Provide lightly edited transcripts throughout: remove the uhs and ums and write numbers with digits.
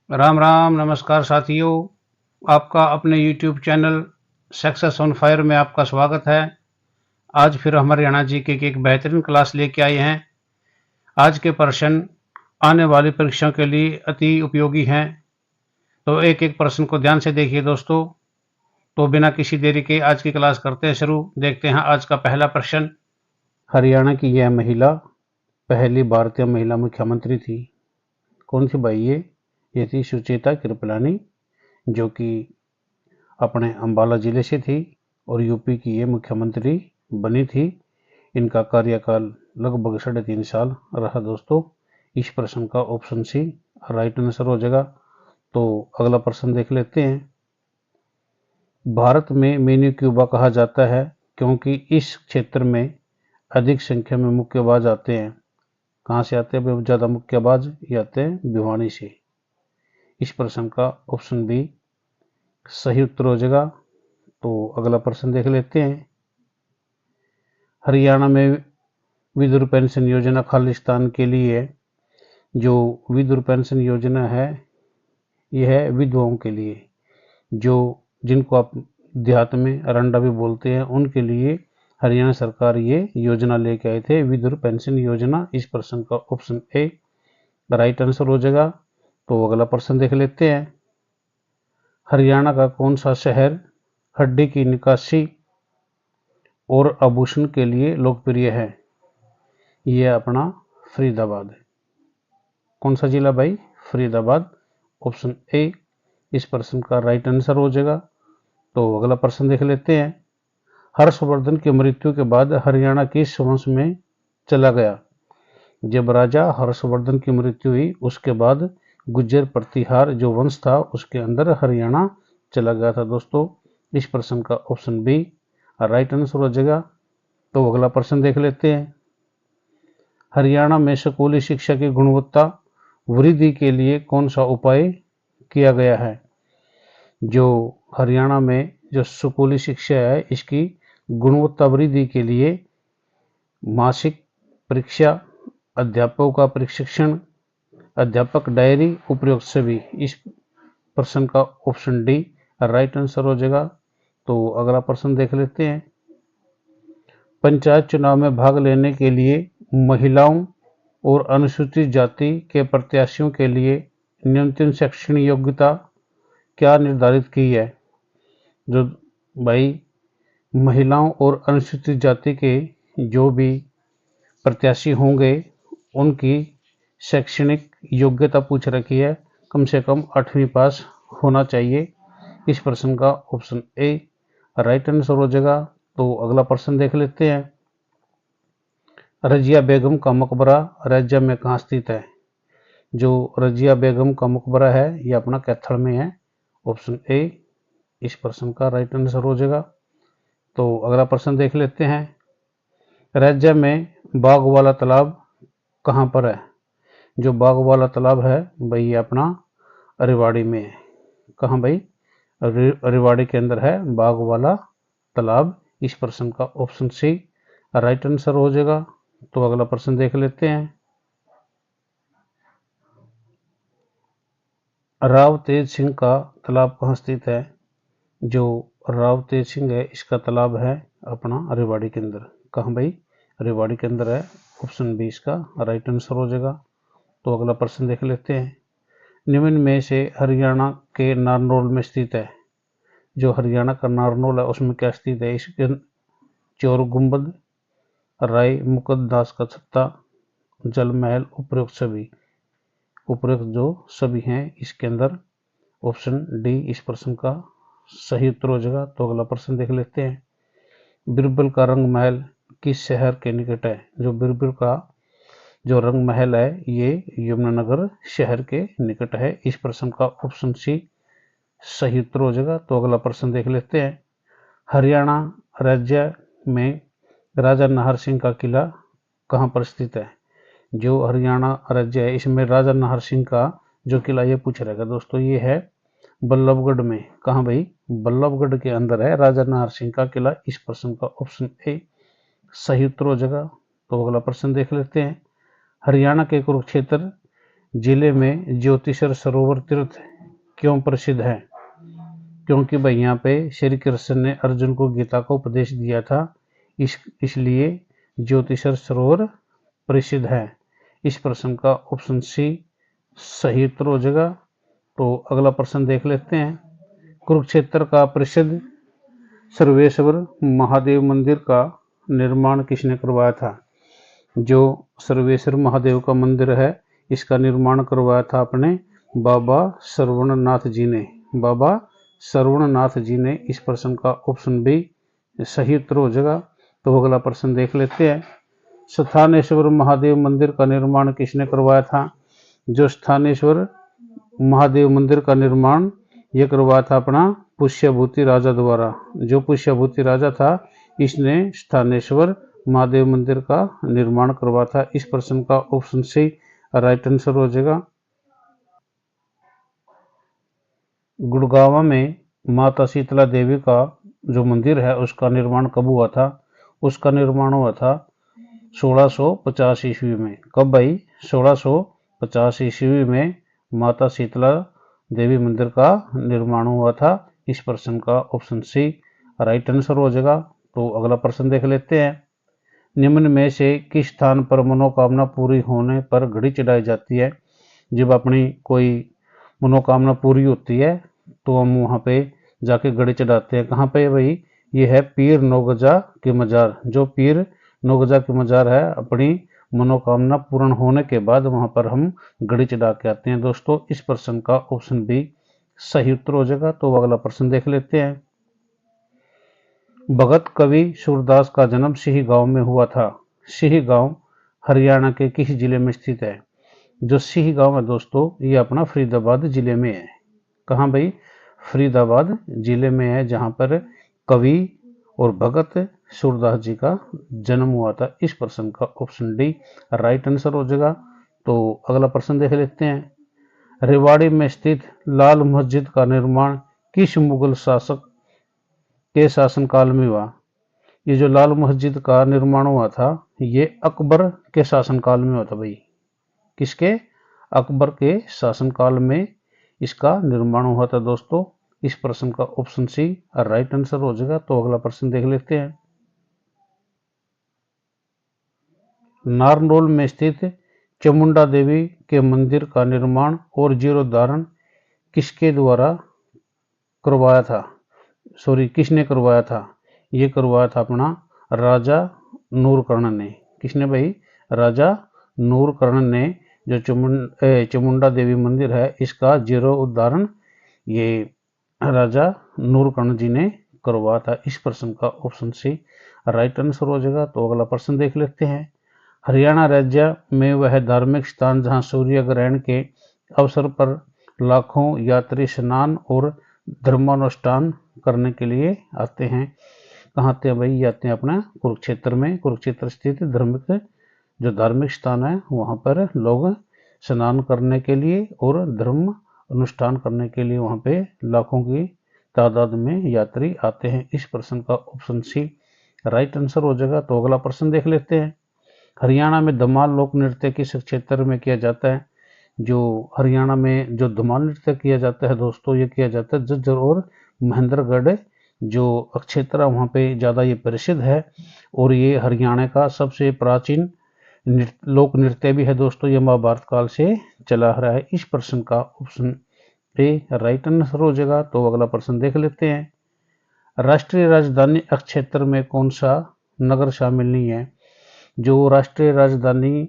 राम राम, नमस्कार साथियों। आपका अपने YouTube channel success on fire में आपका स्वागत है। आज फिर हम हरियाणा जी के एक बेहतरीन क्लास लेके आए हैं। आज के प्रश्न आने वाली परीक्षाओं के लिए अति उपयोगी हैं। तो एक एक प्रश्न को ध्यान से देखिए दोस्तों। तो बिना किसी देरी के आज की क्लास करते हैं शुरू। देखते हैं आज का पहला प्रश्न। हरियाणा की यह महिला पहली भारतीय महिला मुख्यमंत्री थी। कौन सी भाई ये थी सुचेता कृपलानी, जो कि अपने अम्बाला जिले से थी और यूपी की ये मुख्यमंत्री बनी थी। इनका कार्यकाल लगभग 3.5 साल रहा दोस्तों। इस प्रश्न का ऑप्शन सी राइट आंसर हो जाएगा। तो अगला प्रश्न देख लेते हैं। भारत में मिनी क्यूबा कहा जाता है क्योंकि इस क्षेत्र में अधिक संख्या में मुक्केबाज आते हैं। कहाँ से आते हैं ज्यादा मुक्केबाज? ये आते हैं भिवानी से। इस प्रश्न का ऑप्शन बी सही उत्तर हो जाएगा। तो अगला प्रश्न देख लेते हैं। हरियाणा में विधवा पेंशन योजना खालिस्तान के लिए है। जो विधवा पेंशन योजना है यह है विधवाओं के लिए, जो जिनको आप देहात में रंडा भी बोलते हैं, उनके लिए हरियाणा सरकार ये योजना लेके आए थे, विधवा पेंशन योजना। इस प्रश्न का ऑप्शन ए राइट आंसर हो जाएगा। तो अगला प्रश्न देख लेते हैं। हरियाणा का कौन सा शहर हड्डी की निकासी और आभूषण के लिए लोकप्रिय है? यह अपना फरीदाबाद है। कौन सा जिला भाई? फरीदाबाद। ऑप्शन ए इस प्रश्न का राइट आंसर हो जाएगा। तो अगला प्रश्न देख लेते हैं। हर्षवर्धन की मृत्यु के बाद हरियाणा किस वंश में चला गया? जब राजा हर्षवर्धन की मृत्यु हुई उसके बाद गुज्जर प्रतिहार जो वंश था उसके अंदर हरियाणा चला गया था दोस्तों। इस प्रश्न का ऑप्शन बी राइट आंसर हो जाएगा। तो अगला प्रश्न देख लेते हैं। हरियाणा में स्कूली शिक्षा की गुणवत्ता वृद्धि के लिए कौन सा उपाय किया गया है? जो हरियाणा में जो स्कूली शिक्षा है इसकी गुणवत्ता वृद्धि के लिए मासिक परीक्षा, अध्यापकों का प्रशिक्षण, अध्यापक डायरी, उपयुक्त सभी। इस प्रश्न का ऑप्शन डी राइट आंसर हो जाएगा। तो अगला प्रश्न देख लेते हैं। पंचायत चुनाव में भाग लेने के लिए महिलाओं और अनुसूचित जाति के प्रत्याशियों के लिए न्यूनतम शैक्षणिक योग्यता क्या निर्धारित की है? जो भाई महिलाओं और अनुसूचित जाति के जो भी प्रत्याशी होंगे उनकी शैक्षणिक योग्यता पूछ रखी है, कम से कम 8वीं पास होना चाहिए। इस प्रश्न का ऑप्शन ए राइट आंसर हो जाएगा। तो अगला प्रश्न देख लेते हैं। रजिया बेगम का मकबरा राज्य में कहाँ स्थित है? जो रजिया बेगम का मकबरा है ये अपना कैथल में है। ऑप्शन ए इस प्रश्न का राइट आंसर हो जाएगा। तो अगला प्रश्न देख लेते हैं। राज्य में बाघ वाला तालाब कहाँ पर है? जो बाघ वाला तालाब है भाई ये अपना रेवाड़ी में है। कहाँ भाई? रेवाड़ी के अंदर है बाघ वाला तालाब। इस प्रश्न का ऑप्शन सी राइट आंसर हो जाएगा। तो अगला प्रश्न देख लेते हैं। राव तेज सिंह का तालाब कहाँ स्थित है? जो राव तेज सिंह है इसका तालाब है अपना रेवाड़ी के अंदर। कहाँ भाई? रेवाड़ी के अंदर है। ऑप्शन बी इसका राइट आंसर हो जाएगा। तो अगला प्रश्न देख लेते हैं। निम्न में से हरियाणा के नारनौल में स्थित है। जो हरियाणा का नारनौल है उसमें क्या स्थित है? इसके चोर गुम्बद, राय मुकुटदास का छत्ता, जल महल, उपरोक्त सभी। उपरोक्त जो सभी हैं इसके अंदर ऑप्शन डी इस प्रश्न का सही उत्तर हो जाएगा। तो अगला प्रश्न देख लेते हैं। बिरबल का रंग महल किस शहर के निकट है? जो बिरबल का जो रंग महल है ये यमुनानगर शहर के निकट है। इस प्रश्न का ऑप्शन सी सही उत्तर हो जाएगा। तो अगला प्रश्न देख लेते हैं। हरियाणा राज्य में राजा नाहर सिंह का किला कहाँ पर स्थित है? जो हरियाणा राज्य है इसमें राजा नाहर सिंह का जो किला ये पूछ रहेगा दोस्तों, ये है बल्लभगढ़ में। कहाँ भाई? बल्लभगढ़ के अंदर है राजा नाहर सिंह का किला। इस प्रश्न का ऑप्शन ए सही उत्तर हो जाएगा। तो अगला प्रश्न देख लेते हैं। हरियाणा के कुरुक्षेत्र जिले में ज्योतिषर सरोवर तीर्थ क्यों प्रसिद्ध है? क्योंकि भाई यहाँ पे श्री कृष्ण ने अर्जुन को गीता का उपदेश दिया था, इसलिए ज्योतिषर सरोवर प्रसिद्ध है। इस प्रश्न का ऑप्शन सी सही उत्तर हो जाएगा। तो अगला प्रश्न देख लेते हैं। कुरुक्षेत्र का प्रसिद्ध सर्वेश्वर महादेव मंदिर का निर्माण किसने करवाया था? जो सर्वेश्वर महादेव का मंदिर है, इसका निर्माण करवाया था अपने बाबा श्रवणनाथ जी ने। बाबा श्रवणनाथ जी ने। इस प्रश्न का ऑप्शन बी सही उत्तर हो जाएगा। तो अगला प्रश्न देख लेते हैं। स्थानेश्वर महादेव मंदिर का निर्माण किसने करवाया था? जो स्थानेश्वर महादेव मंदिर का निर्माण यह करवाया था अपना पुष्यभूति राजा द्वारा। जो पुष्यभूति राजा था, इसने स्थानेश्वर महादेव मंदिर का निर्माण करवाया था। इस प्रश्न का ऑप्शन सी राइट आंसर हो जाएगा। गुड़गांव में माता शीतला देवी का जो मंदिर है, उसका निर्माण कब हुआ था? उसका निर्माण हुआ था 1650 ईस्वी में। कब भाई? 1650 ईस्वी में माता शीतला देवी मंदिर का निर्माण हुआ था। इस प्रश्न का ऑप्शन सी राइट आंसर हो जाएगा। तो अगला प्रश्न देख लेते हैं। निम्न में से किस स्थान पर मनोकामना पूरी होने पर घड़ी चढ़ाई जाती है? जब अपनी कोई मनोकामना पूरी होती है तो हम वहाँ पे जाके घड़ी चढ़ाते हैं। कहाँ पे भाई? ये है पीर नौगजा की मजार। जो पीर नौगजा की मजार है, अपनी मनोकामना पूर्ण होने के बाद वहाँ पर हम घड़ी चढ़ा के आते हैं। दोस्तों, इस प्रश्न का ऑप्शन बी सही उत्तर हो जाएगा। तो अगला प्रश्न देख लेते हैं। भगत कवि सूरदास का जन्म सिही गांव में हुआ था। सिही गांव हरियाणा के किस जिले में स्थित है? जो सिही गांव है दोस्तों, ये अपना फरीदाबाद जिले में है। कहाँ भाई? फरीदाबाद जिले में है, जहाँ पर कवि और भगत सूरदास जी का जन्म हुआ था। इस प्रश्न का ऑप्शन डी राइट आंसर हो जाएगा। तो अगला प्रश्न देख लेते हैं। रेवाड़ी में स्थित लाल मस्जिद का निर्माण किस मुगल शासक के शासनकाल में हुआ? ये जो लाल मस्जिद का निर्माण हुआ था, ये अकबर के शासनकाल में हुआ था भाई। किसके? अकबर के शासनकाल में इसका निर्माण हुआ था दोस्तों। इस प्रश्न का ऑप्शन सी राइट आंसर हो जाएगा। तो अगला प्रश्न देख लेते हैं। नारनौल में स्थित चामुंडा देवी के मंदिर का निर्माण और जीर्णोद्धारण किसके द्वारा करवाया था? किसने करवाया था? ये करवाया था अपना राजा नूरकर्ण ने। किसने भाई? राजा नूरकर्ण ने। जो चामुंडा देवी मंदिर है, इसका जीर्णोद्धारण ये राजा नूरकर्ण जी ने करवाया था। इस प्रश्न का ऑप्शन सी राइट आंसर हो जाएगा। तो अगला प्रश्न देख लेते हैं। हरियाणा राज्य में वह धार्मिक स्थान जहां सूर्य ग्रहण के अवसर पर लाखों यात्री स्नान और धर्मानुष्ठान करने के लिए आते हैं। कहाँ आते हैं भाई? आते हैं अपना कुरुक्षेत्र में। कुरुक्षेत्र स्थित धार्मिक स्थान है, वहाँ पर लोग स्नान करने के लिए और धर्म अनुष्ठान करने के लिए वहाँ पे लाखों की तादाद में यात्री आते हैं। इस प्रश्न का ऑप्शन सी राइट आंसर हो जाएगा। तो अगला प्रश्न देख लेते हैं। हरियाणा में धमाल लोक नृत्य किस क्षेत्र में किया जाता है? जो हरियाणा में जो धमाल नृत्य किया जाता है दोस्तों, ये किया जाता है झज्जर और महेंद्रगढ़ जो क्षेत्र है, वहाँ पे ज़्यादा ये प्रसिद्ध है। और ये हरियाणा का सबसे प्राचीन लोक नृत्य भी है दोस्तों। ये महाभारत काल से चला आ रहा है। इस प्रश्न का ऑप्शन ए राइट आंसर हो जाएगा। तो अगला प्रश्न देख लेते हैं। राष्ट्रीय राजधानी क्षेत्र में कौन सा नगर शामिल नहीं है? जो राष्ट्रीय राजधानी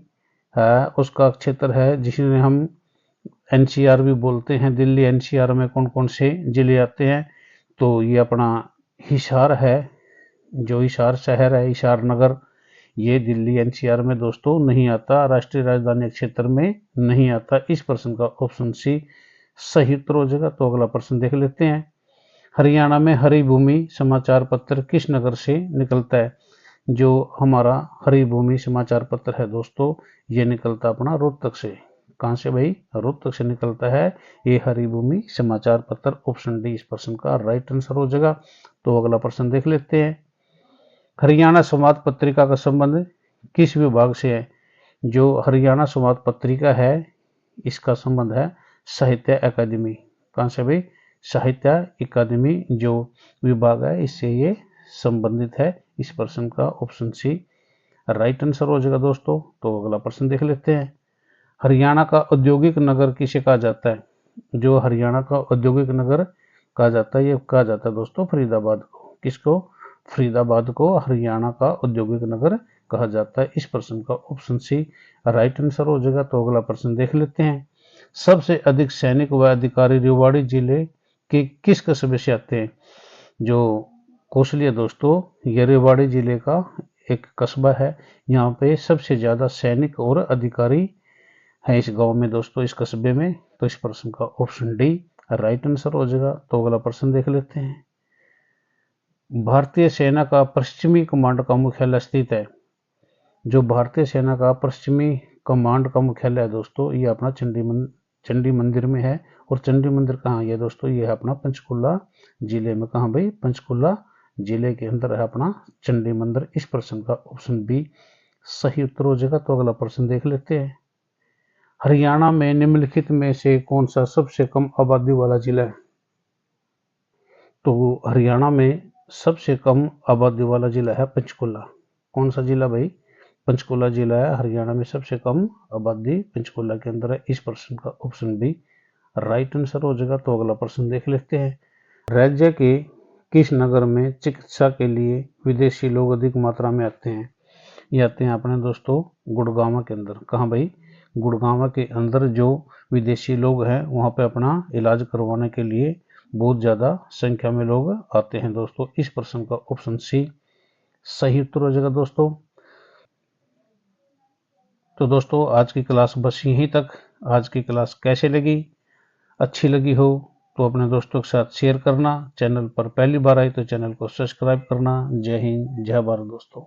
है, उसका क्षेत्र है जिसे हम एनसीआर भी बोलते हैं। दिल्ली एनसीआर में कौन कौन से जिले आते हैं? तो ये अपना हिसार है, जो हिसार शहर है, हिसार नगर, ये दिल्ली एनसीआर में दोस्तों नहीं आता, राष्ट्रीय राजधानी क्षेत्र में नहीं आता। इस प्रश्न का ऑप्शन सी सही उत्तर हो जाएगा। तो अगला प्रश्न देख लेते हैं। हरियाणा में हरी भूमि समाचार पत्र किस नगर से निकलता है? जो हमारा हरी भूमि समाचार पत्र है दोस्तों, ये निकलता अपना रोहतक से। कहाँ से भाई? रोहतक से निकलता है ये हरी भूमि समाचार पत्र। ऑप्शन डी इस प्रश्न का राइट आंसर हो जाएगा। तो अगला प्रश्न देख लेते हैं। हरियाणा संवाद पत्रिका का संबंध किस विभाग से है? जो हरियाणा संवाद पत्रिका है, इसका संबंध है साहित्य अकादमी। कहाँ से भाई? साहित्य अकादमी जो विभाग है इससे ये संबंधित है। इस प्रश्न का ऑप्शन सी राइट आंसर हो जाएगा दोस्तों। तो अगला प्रश्न देख लेते हैं। हरियाणा का औद्योगिक नगर किसे कहा जाता है? जो हरियाणा का औद्योगिक नगर कहा जाता है, ये कहा जाता है दोस्तों फरीदाबाद को। किसको? फरीदाबाद को हरियाणा का औद्योगिक नगर कहा जाता है। इस प्रश्न का ऑप्शन सी राइट आंसर हो जाएगा। तो अगला प्रश्न देख लेते हैं। सबसे अधिक सैनिक व अधिकारी रेवाड़ी जिले के किस कस्बे से आते हैं? जो कौशलिया दोस्तों, ये रेवाड़ी जिले का एक कस्बा है। यहाँ पे सबसे ज्यादा सैनिक और अधिकारी है इस गांव में दोस्तों, इस कस्बे में। तो इस प्रश्न का ऑप्शन डी राइट आंसर हो जाएगा। तो अगला प्रश्न देख लेते हैं। भारतीय सेना का पश्चिमी कमांड का मुख्यालय स्थित है। जो भारतीय सेना का पश्चिमी कमांड का मुख्यालय है दोस्तों, ये अपना चंडी मंदिर में है। और चंडी मंदिर कहाँ है दोस्तों? ये है अपना पंचकुला जिले में। कहाँ भाई? पंचकुला जिले के अंदर है अपना चंडी मंदिर। इस प्रश्न का ऑप्शन बी सही उत्तर हो जाएगा। तो अगला प्रश्न देख लेते हैं। हरियाणा में निम्नलिखित में से कौन सा सबसे कम आबादी वाला जिला है? तो हरियाणा में सबसे कम आबादी वाला जिला है पंचकुला। कौन सा जिला भाई? पंचकुला जिला है हरियाणा में सबसे कम आबादी पंचकुला के अंदर है। इस प्रश्न का ऑप्शन बी राइट आंसर हो जाएगा। तो अगला प्रश्न देख लेते हैं। राज्य के किस नगर में चिकित्सा के लिए विदेशी लोग अधिक मात्रा में आते हैं? ये आते हैं अपने दोस्तों गुड़गांव के अंदर। कहाँ भाई? गुड़गांव के अंदर जो विदेशी लोग हैं वहाँ पे अपना इलाज करवाने के लिए बहुत ज़्यादा संख्या में लोग आते हैं दोस्तों। इस प्रश्न का ऑप्शन सी सही उत्तर हो जाएगा दोस्तों। तो दोस्तों आज की क्लास बस यहीं तक। आज की क्लास कैसे लगी? अच्छी लगी हो तो अपने दोस्तों के साथ शेयर करना। चैनल पर पहली बार आए तो चैनल को सब्सक्राइब करना। जय हिंद, जय भारत दोस्तों।